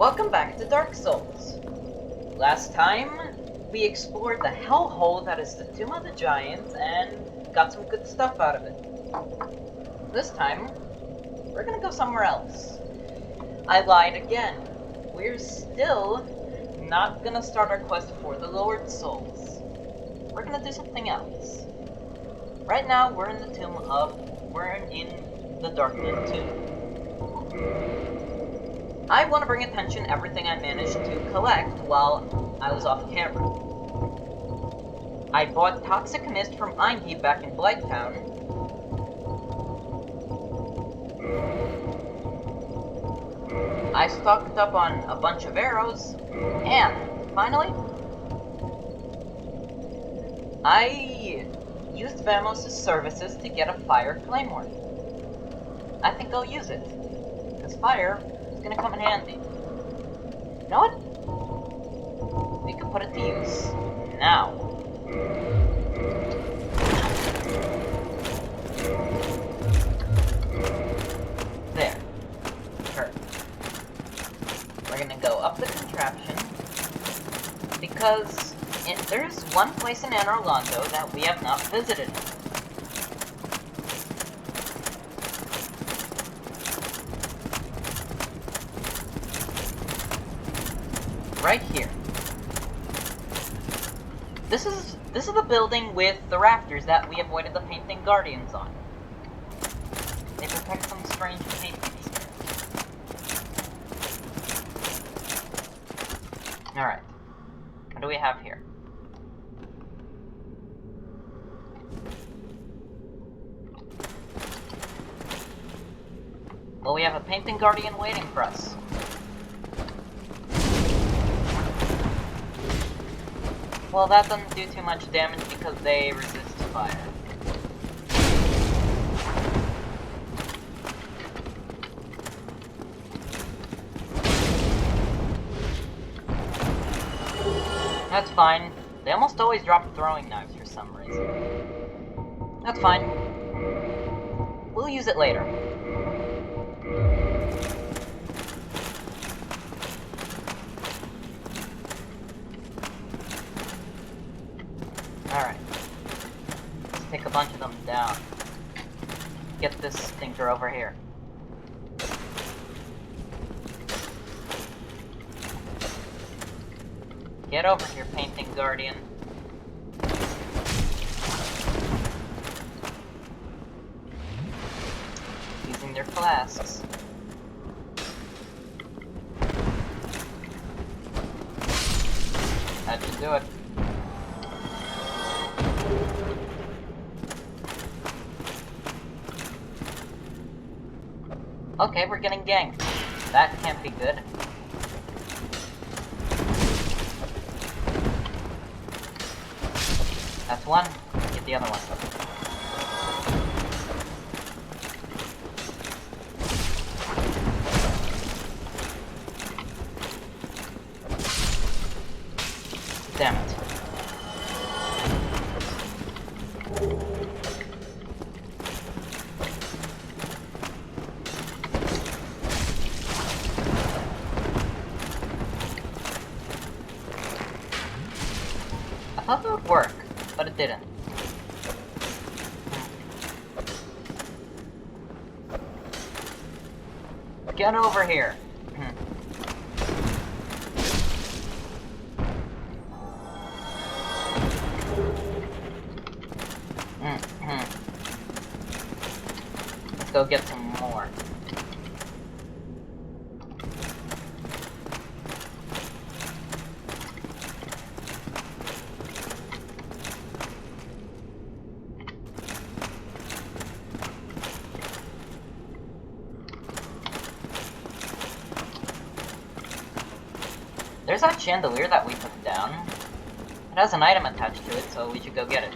Welcome back to Dark Souls. Last time, we explored the hellhole that is the Tomb of the Giants and got some good stuff out of it. This time, we're gonna go somewhere else. I lied again. We're still not gonna start our quest for the Lord Souls. We're gonna do something else. Right now, we're in the Darkland Tomb. I want to bring attention to everything I managed to collect while I was off camera. I bought Toxic Mist from Einhee back in Blighttown. I stocked up on a bunch of arrows, and finally, I used Vamos' services to get a fire claymore. I think I'll use it, because fire is going to come in handy. You know what? We can put it to use now. There. Perfect. We're going to go up the contraption, because there's one place in Anor Londo that we have not visited. Right here. This is the building with the rafters that we avoided the painting guardians on. They protect some strange paintings here. Alright. What do we have here? Well, we have a painting guardian waiting for us. Well, that doesn't do too much damage because they resist fire. That's fine. They almost always drop throwing knives for some reason. That's fine. We'll use it later. Alright. Let's take a bunch of them down. Get this stinker over here. Get over here, painting guardian. Using their flasks. That should do it. Okay, we're getting ganked. That can't be good. That's one. Get the other one. Damn it. I thought that would work, but it didn't. Get over here. Let's go get some more. There's that chandelier that we took down. It has an item attached to it, so we should go get it.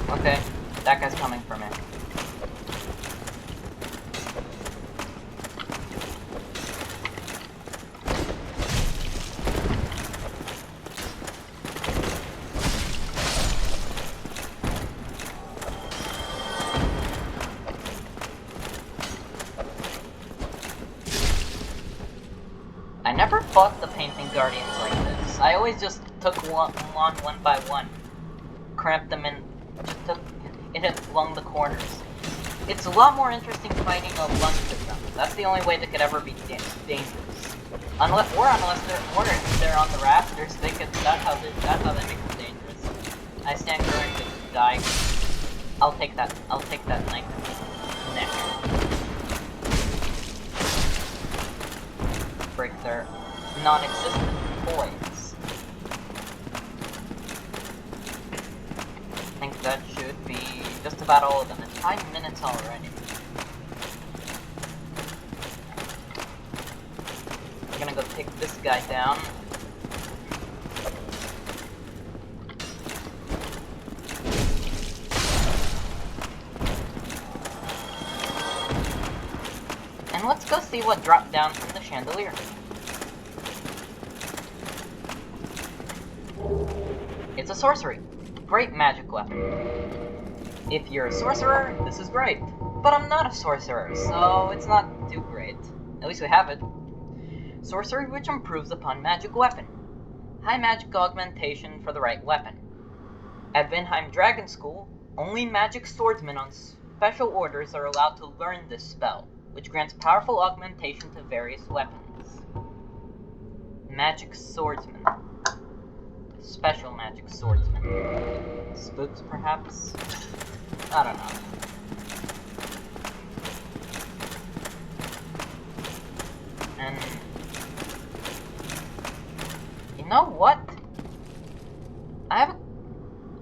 Okay, that guy's coming for me. I never fought the painting guardians like this. I always just took one by one, cramped them in, just took it along the corners. It's a lot more interesting fighting a bunch of them. That's the only way that could ever be dangerous. Unless they're on the rafters, that's how they make them dangerous. I stand corrected, die. I'll take that knife neck. Break their non-existent toys. I think that should be just about all of them. It's 5 minutes already. I'm gonna go take this guy down. And let's go see what dropped down from the chandelier. It's a sorcery. Great magic weapon. If you're a sorcerer, this is great. But I'm not a sorcerer, so it's not too great. At least we have it. Sorcery which improves upon magic weapon. High magic augmentation for the right weapon. At Vinheim Dragon School, only magic swordsmen on special orders are allowed to learn this spell, which grants powerful augmentation to various weapons. Magic swordsman. Special magic swordsman. Spooks, perhaps? I don't know. And... you know what? I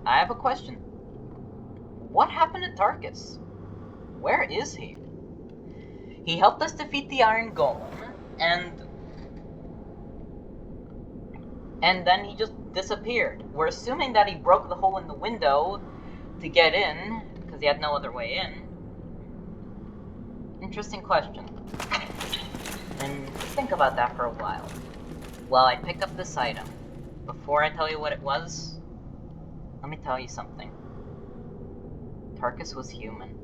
have a question. What happened to Tarkus? Where is he? He helped us defeat the Iron Golem, and then he just disappeared. We're assuming that he broke the hole in the window to get in, because he had no other way in. Interesting question. And think about that for a while. While I pick up this item, before I tell you what it was, let me tell you something. Tarkus was human.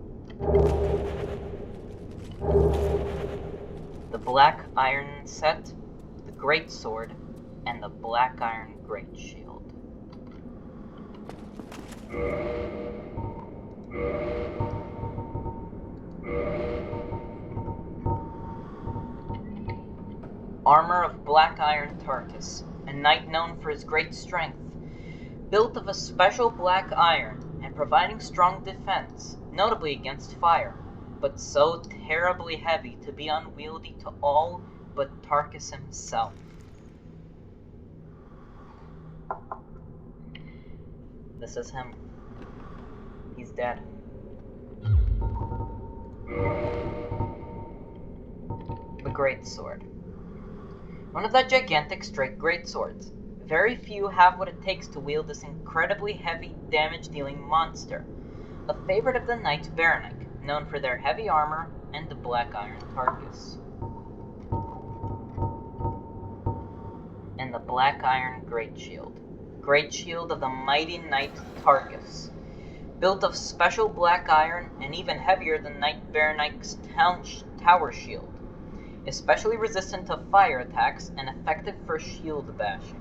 The black iron set, the great sword, and the black iron great shield. Armor of black iron Tarkus, a knight known for his great strength, built of a special black iron and providing strong defense, notably against fire, but so terribly heavy to be unwieldy to all but Tarkus himself. This is him. He's dead. The Great Sword. One of the gigantic straight greatswords. Very few have what it takes to wield this incredibly heavy, damage-dealing monster. A favorite of the Knights Baronek, known for their heavy armor and the black iron Tarkus. And the black iron great shield. Great shield of the mighty knight Tarkus. Built of special black iron and even heavier than Knight Baronek's tower shield. Especially resistant to fire attacks and effective for shield bashing.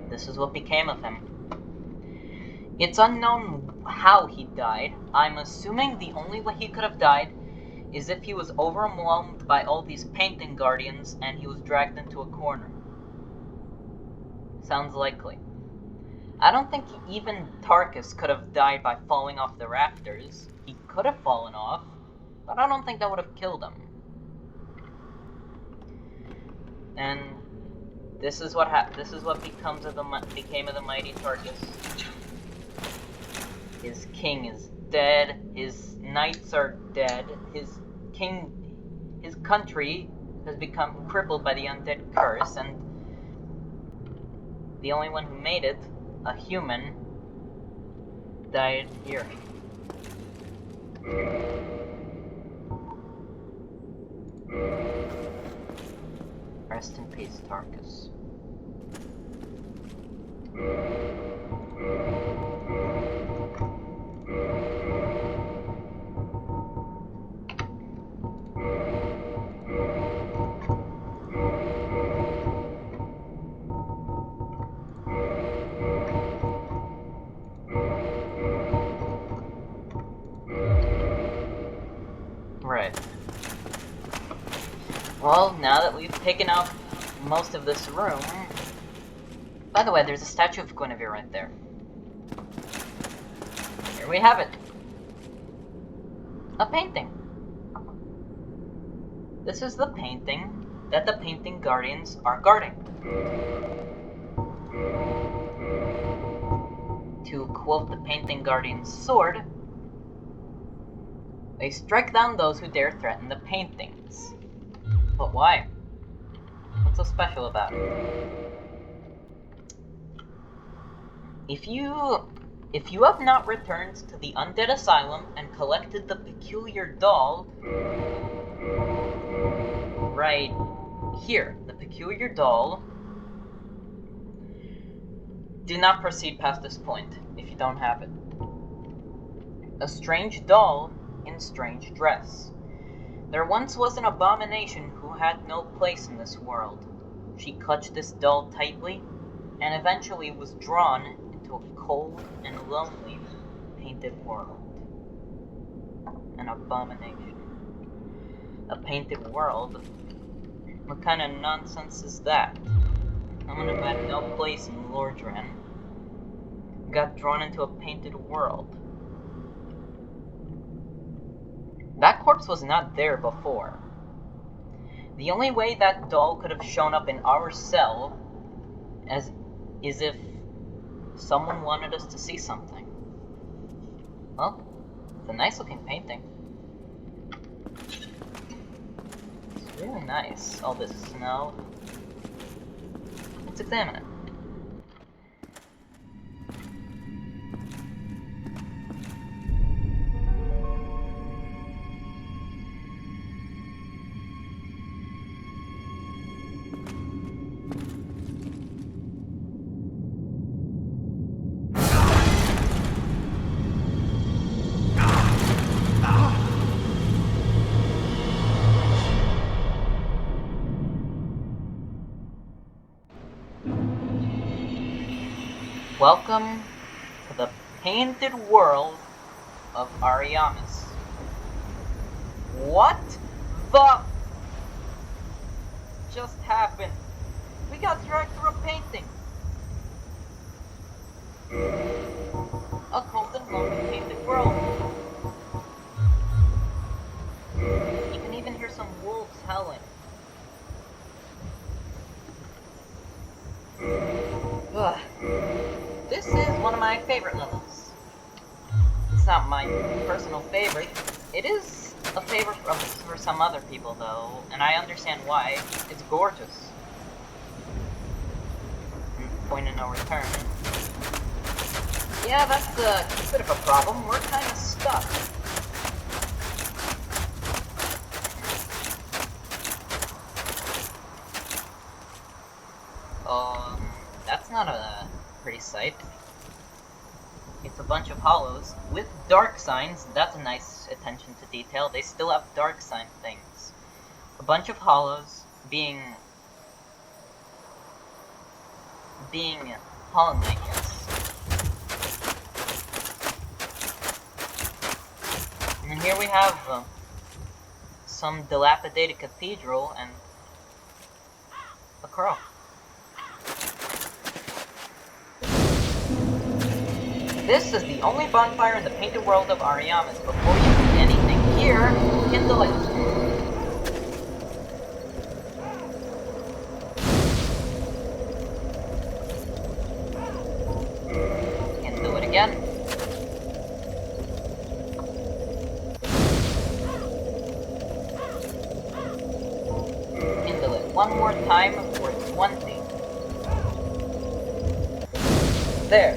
This is what became of him. It's unknown how he died. I'm assuming the only way he could have died is if he was overwhelmed by all these painting guardians and he was dragged into a corner. Sounds likely. I don't think even Tarkus could have died by falling off the rafters. He could have fallen off, but I don't think that would have killed him. And this is what became of the mighty Tarkus. His king is dead. His knights are dead. His country has become crippled by the undead curse, and The only one who made it, a human, died here. Rest in peace, Tarkus. Right. Well, now that we've taken out most of this room... By the way, there's a statue of Guinevere right there. Here we have it. A painting. This is the painting that the painting guardians are guarding. To quote the painting guardian's sword, they strike down those who dare threaten the paintings. But why? What's so special about it? If you have not returned to the Undead Asylum and collected the peculiar doll, right here, the peculiar doll, do not proceed past this point if you don't have it. A strange doll in strange dress. There once was an abomination who had no place in this world. She clutched this doll tightly, and eventually was drawn into a cold and lonely painted world. An abomination. A painted world? What kind of nonsense is that? Someone who had no place in Lordran got drawn into a painted world. That corpse was not there before. The only way that doll could have shown up in our cell is if someone wanted us to see something. Well, it's a nice looking painting. It's really nice. All this snow. Let's examine it. Welcome to the painted world of R.I.P. What the just happened? We got dragged through a painting. A cold and lonely painted world. You can even hear some wolves howling. Ugh. This is one of my favorite levels. It's not my personal favorite. It is a favorite for some other people, though, and I understand why. It's gorgeous. Point of no return. Yeah, that's a bit of a problem. We're kind of stuck. That's not a pretty sight. It's a bunch of hollows with dark signs. That's a nice attention to detail. They still have dark sign things. A bunch of hollows being hung, I guess. And here we have some dilapidated cathedral and a crow. This is the only bonfire in the painted world of R.I.P. Before you do anything here, kindle it. Kindle it again. Kindle it one more time for 20. There.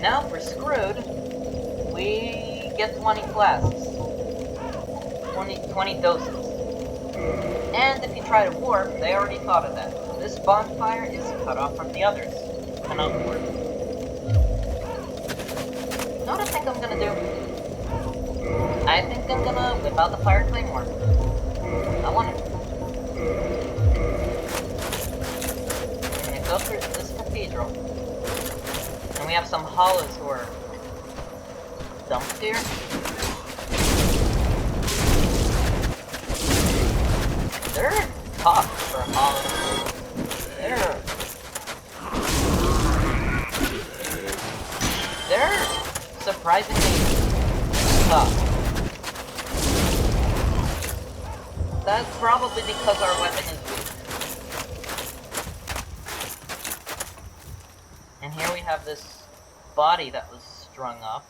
Now if we're screwed, we get 20 flasks. 20 doses. And if you try to warp, they already thought of that. This bonfire is cut off from the others. Cannot warp. You know what I think I'm gonna do? I think I'm gonna whip out the fire claymore. I want it. I'm gonna go through this cathedral. And we have some hollows who are dumped here. They're tough for hollows. They're surprisingly tough. That's probably because our weapon is weak. And here we have this body that was strung up.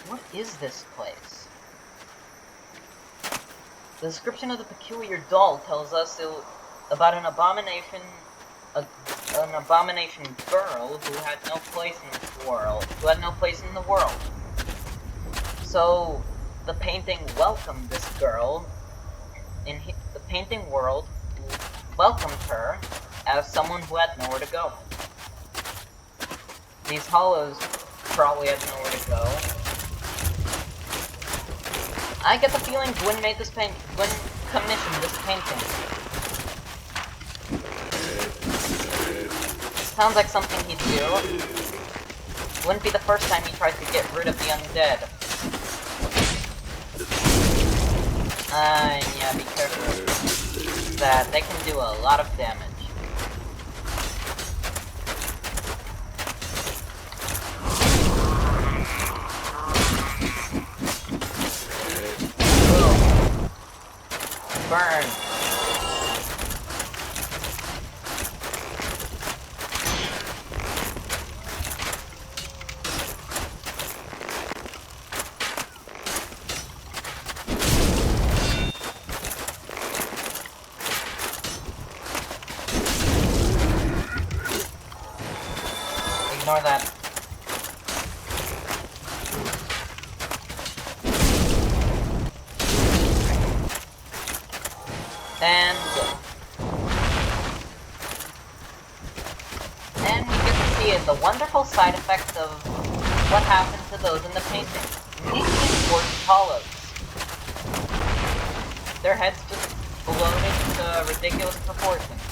What is this place? The description of the peculiar doll tells us about an abomination girl who had no place in this world. So the painting welcomed this girl. The painting world welcomed her as someone who had nowhere to go. These hollows probably had nowhere to go. I get the feeling Gwyn commissioned this painting. Sounds like something he'd do. Wouldn't be the first time he tries to get rid of the undead. Yeah, be careful. That they can do a lot of damage. Burn. Ignore that. And we get to see the wonderful side effect of what happened to those in the painting. These gorgeous hollows. Their heads just bloated to ridiculous proportions.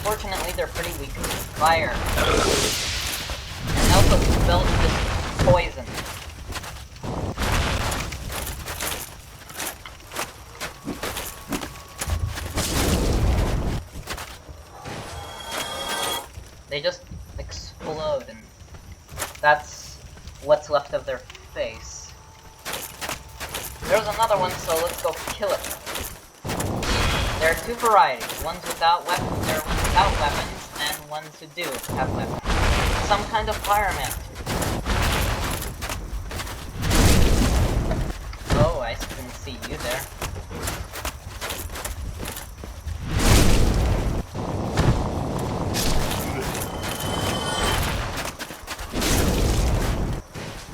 Fortunately, they're pretty weak to fire. And also belch this poison. They just explode, and that's what's left of their face. There's another one, so let's go kill it. There are two varieties, ones without weapons, and ones who do have weapons. Some kind of fireman. Oh, I didn't see you there.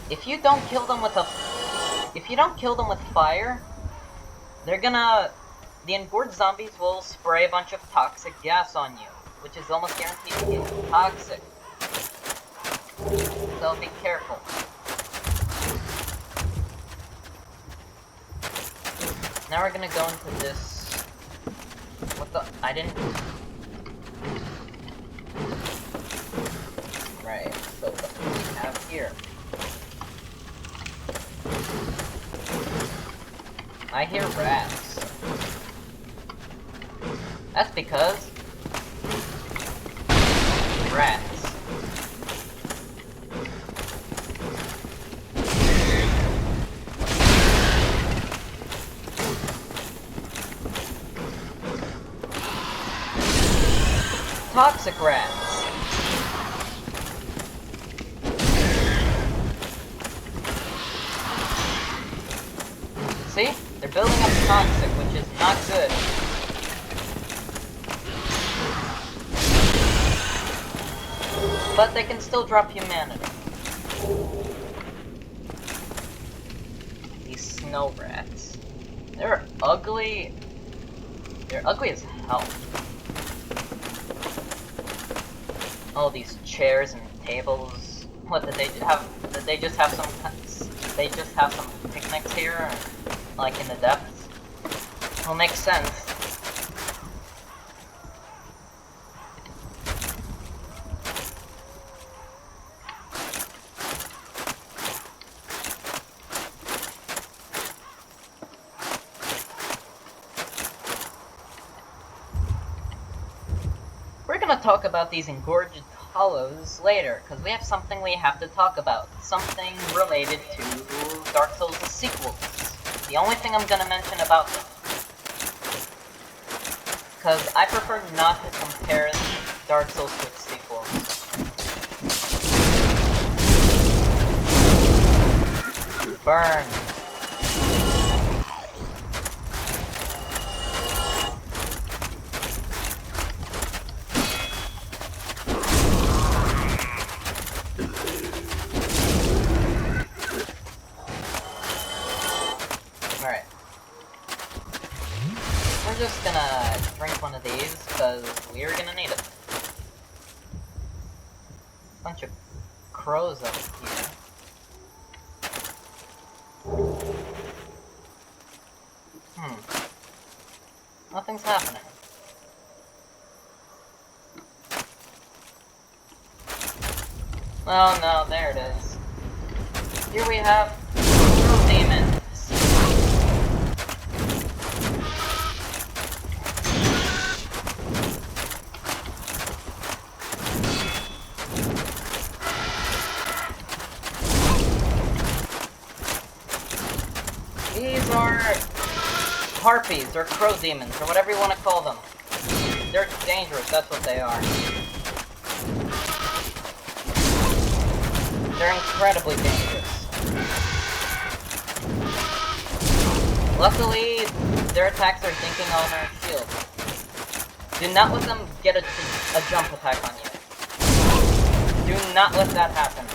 If you don't kill them with fire, the engorged zombies will spray a bunch of toxic gas on you, which is almost guaranteed to be toxic. So be careful. Now we're gonna go into this. What the? I didn't. Right, so what do we have here? I hear rats. That's because rats. Toxic rats. See? They're building up toxic, which is not good. but they can still drop humanity. These snow rats. They're ugly. They're ugly as hell. All these chairs and tables. What did they have? Did they just have some? They just have some picnics here, like in the depths. Well, makes sense. We're gonna talk about these engorged hollows later, because we have something we have to talk about. Something related to Dark Souls' sequels. The only thing I'm gonna mention about them. Because I prefer not to compare Dark Souls to its sequels. Burn. Alright. We're just gonna drink one of these, because we're gonna need it. Bunch of crows up here. Nothing's happening. Oh no, there it is. Here we have crow demons. These are harpies, or crow demons, or whatever you want to call them. They're dangerous, that's what they are. They're incredibly dangerous. Luckily, their attacks are dinking on our shield. Do not let them get a jump attack on you. Do not let that happen.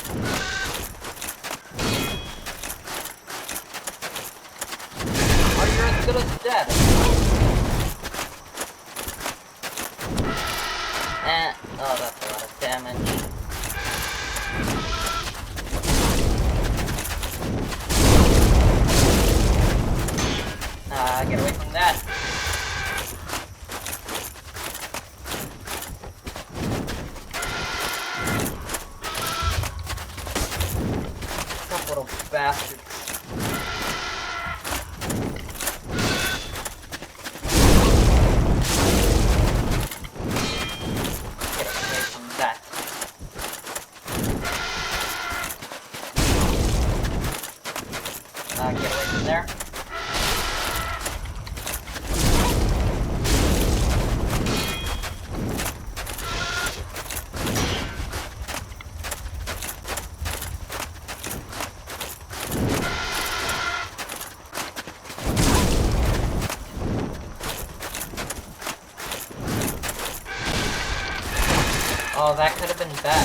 Or you're as good as dead. Oh, that's a lot of damage. Get away from that. Tough little bastards. Get away from that. Get away from there. Oh, that could have been bad.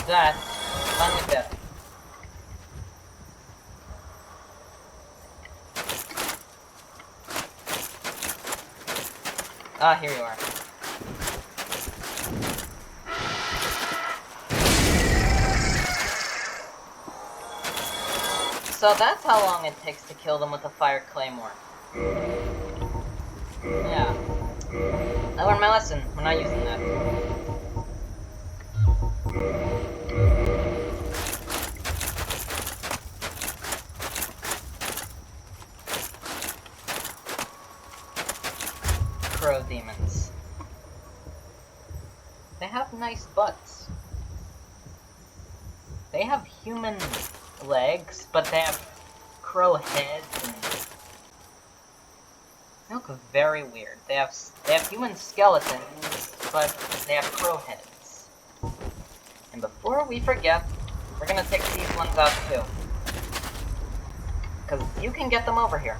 That, finally dead. Ah, here you are. So that's how long it takes to kill them with a fire claymore. Yeah. I learned my lesson. We're not using that. Crow demons. They have nice butts. They have human legs, but they have crow heads and they look very weird. They have human skeletons, but they have crow heads. And before we forget, We're gonna take these ones out too. Because you can get them over here.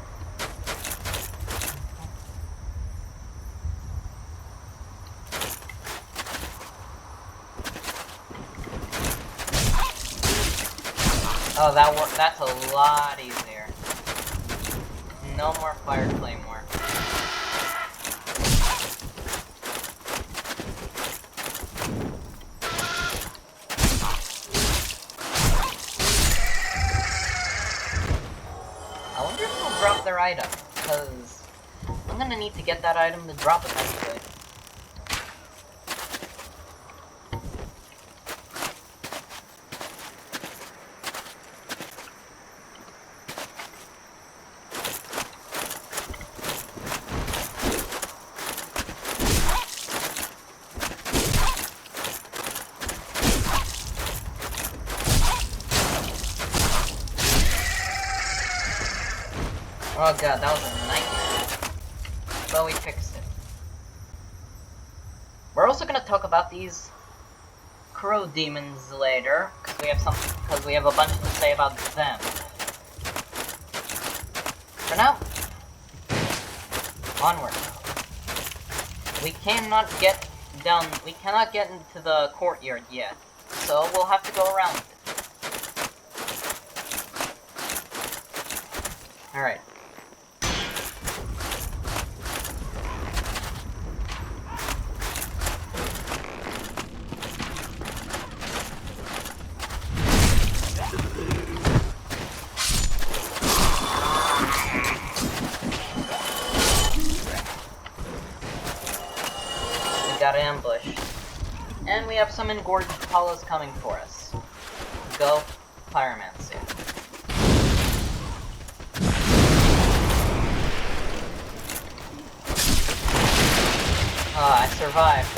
Oh, that's a lot easier. No more fire claymore. I wonder if they'll drop their item, because I'm gonna need to get that item to drop eventually. Oh god, that was a nightmare. But we fixed it. We're also gonna talk about these crow demons later, because we have a bunch to say about them. For now, onward. We cannot get into the courtyard yet, so we'll have to go around it. Alright. Got ambushed. And we have some engorged hollows coming for us. Go, Pyromancy. Ah, I survived.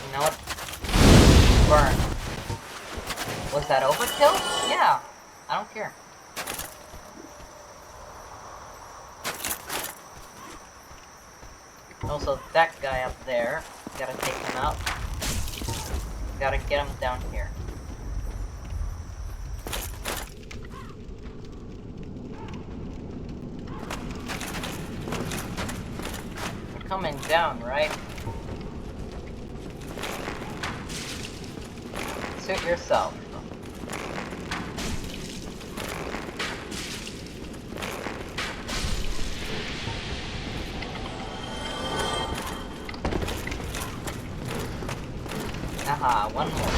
You know what? Burn. Was that overkill? Yeah. I don't care. Also, that guy up there. Gotta take him out. Gotta get him down here. You're coming down, right? Suit yourself. Aha, one more.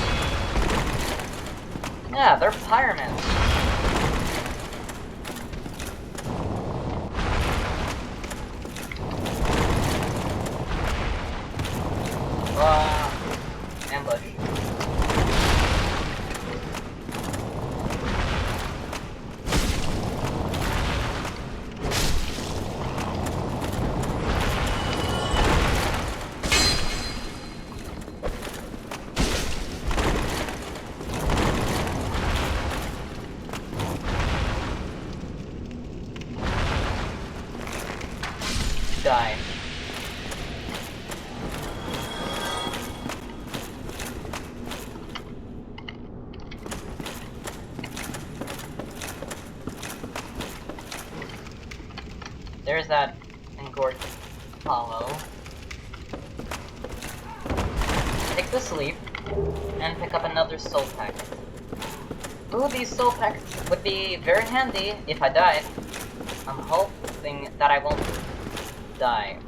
Yeah, they're pyramids. Ambush. Die. There's that engorged hollow. Take the sleep and pick up another soul packet. Ooh, these soul packets would be very handy if I died. I'm hoping that I won't die.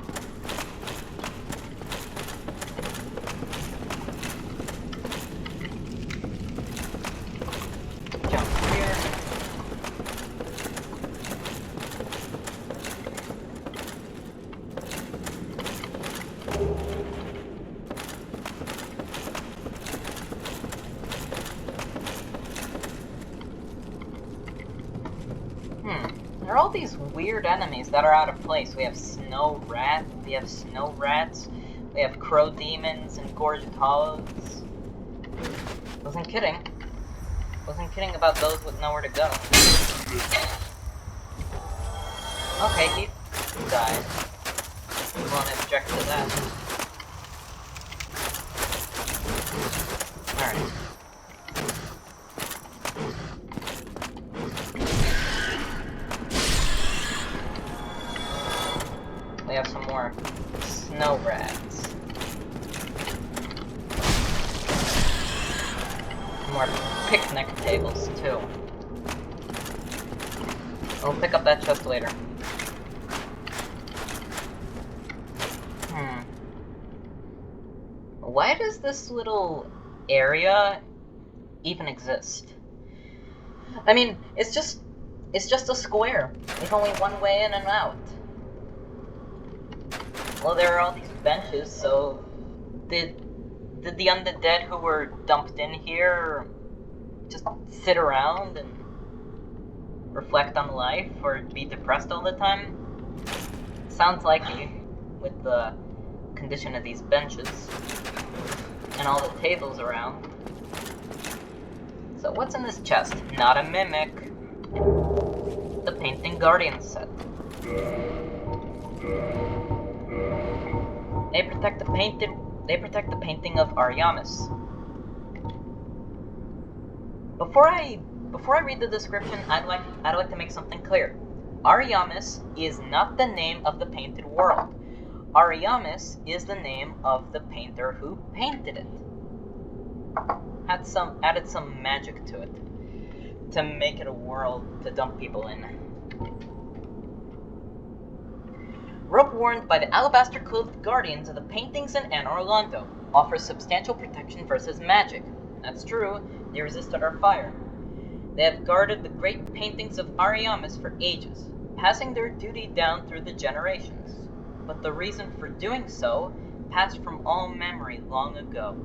Jump here. There are all these weird enemies that are out of place. We have snow rats, we have crow demons and gorged hollows. Wasn't kidding about those with nowhere to go. Okay, he died. Won't object to that. Alright. We have some more snow rats. More picnic tables, too. We'll pick up that chest later. Why does this little area even exist? I mean, it's just a square with only one way in and out. Well, there are all these benches, so did the undead who were dumped in here just sit around and reflect on life or be depressed all the time? Sounds likely, with the condition of these benches and all the tables around. So what's in this chest? Not a mimic. The Painting Guardian set. They protect the painting of Ariamis. Before I read the description, I'd like to make something clear. Ariamis is not the name of the painted world. Ariamis is the name of the painter who painted it. Added some magic to it to make it a world to dump people in. Rope warned by the alabaster-clothed guardians of the paintings in Anor Londo, offers substantial protection versus magic. That's true, they resisted our fire. They have guarded the great paintings of Ariamis for ages, passing their duty down through the generations. But the reason for doing so passed from all memory long ago.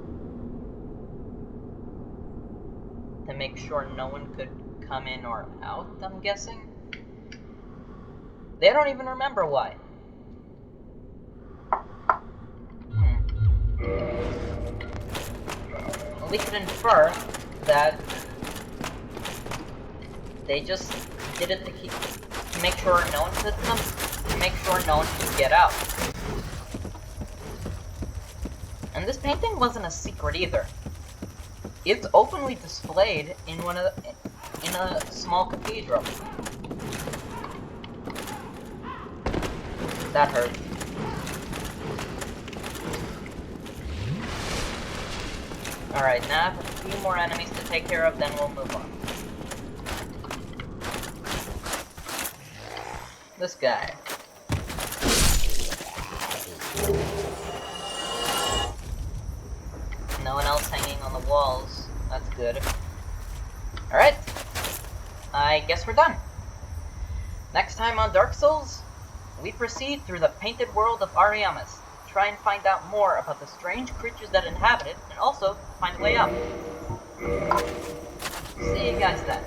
To make sure no one could come in or out, I'm guessing? They don't even remember why. Well, we could infer that they just did it to make sure no one could come, to make sure no one could get out. And this painting wasn't a secret either. It's openly displayed in a small cathedral. That hurt. Alright, now I have a few more enemies to take care of, then we'll move on. This guy. No one else hanging on the walls. That's good. Alright. I guess we're done. Next time on Dark Souls, we proceed through the painted world of Ariamis. Try and find out more about the strange creatures that inhabit it, and also find a way out. See you guys then.